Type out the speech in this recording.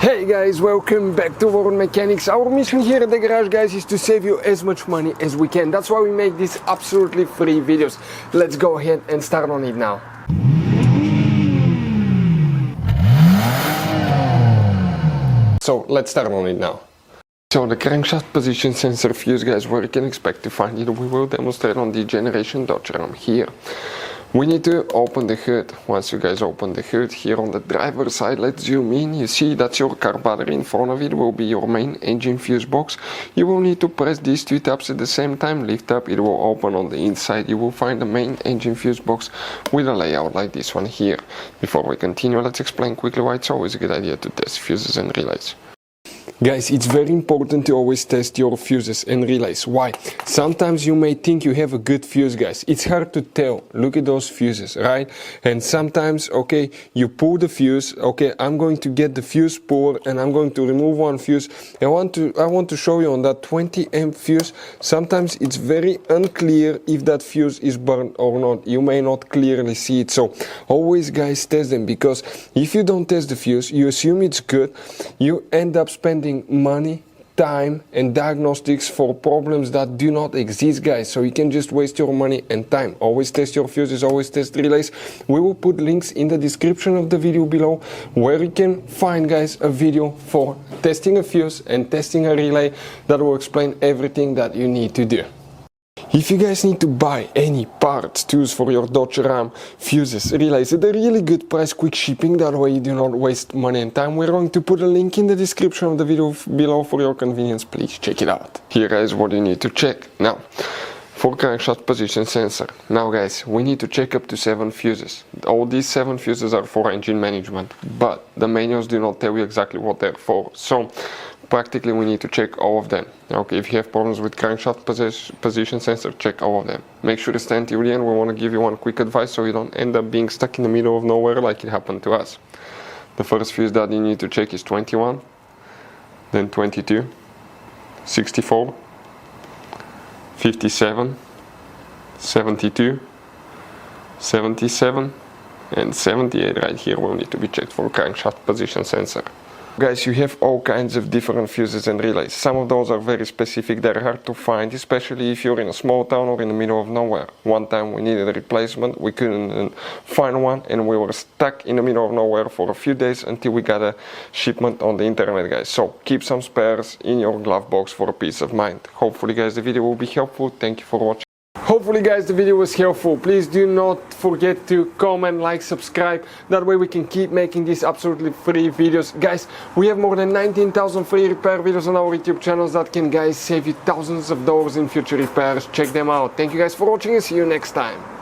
Hey guys, welcome back to World Mechanics. Our mission here at the garage, guys, is to save you as much money as we can. That's why we make these absolutely free videos. Let's go ahead and start on it now. So let's start on it now. So the crankshaft position sensor fuse, guys, where you can expect to find it, we will demonstrate on the generation Dodge Ram here. We need to open the hood. Once you guys open the hood, here on the driver's side, let's zoom in. You see that's your car battery. In front of it will be your main engine fuse box. You will need to press these two tabs at the same time. Lift up, it will open on the inside. You will find the main engine fuse box with a layout like this one here. Before we continue, let's explain quickly why it's always a good idea to test fuses and relays. Guys, it's very important to always test your fuses and relays. Why? Sometimes you may think you have a good fuse, guys. It's hard to tell. Look at those fuses, right? And sometimes, okay, you pull the fuse. Okay, I'm going to get the fuse pulled and I'm going to remove one fuse. I want to show you on that 20 amp fuse. Sometimes it's very unclear if that fuse is burned or not. You may not clearly see it. So always, guys, test them, because if you don't test the fuse, you assume it's good. You end up spending money, time and diagnostics for problems that do not exist, guys. So you can just waste your money and time. Always test your fuses, always test relays. We will put links in the description of the video below where you can find, guys, a video for testing a fuse and testing a relay that will explain everything that you need to do. If you guys need to buy any parts, tools for your Dodge Ram, fuses, relays at a really good price, quick shipping, that way you do not waste money and time, we're going to put a link in the description of the video below for your convenience. Please check it out. Here, guys, what you need to check. Now, for crankshaft position sensor. Now, guys, we need to check up to 7 fuses. All these 7 fuses are for engine management, but the manuals do not tell you exactly what they're for. So practically we need to check all of them. Okay, if you have problems with crankshaft position sensor, check all of them. Make sure to stay until the end. We want to give you one quick advice so you don't end up being stuck in the middle of nowhere like it happened to us. The first fuse that you need to check is 21, then 22, 64, 57, 72, 77 and 78 right here will need to be checked for crankshaft position sensor. Guys, you have all kinds of different fuses and relays. Some of those are very specific, they're hard to find, especially if you're in a small town or in the middle of nowhere. One time we needed a replacement, we couldn't find one and we were stuck in the middle of nowhere for a few days until we got a shipment on the internet, guys. So keep some spares in your glove box for peace of mind. Hopefully, guys, the video will be helpful. Thank you for watching. Hopefully, guys, the video was helpful. Please do not forget to comment, like, subscribe. That way we can keep making these absolutely free videos. Guys, we have more than 19,000 free repair videos on our YouTube channels that can, guys, save you thousands of dollars in future repairs. Check them out. Thank you guys for watching and see you next time.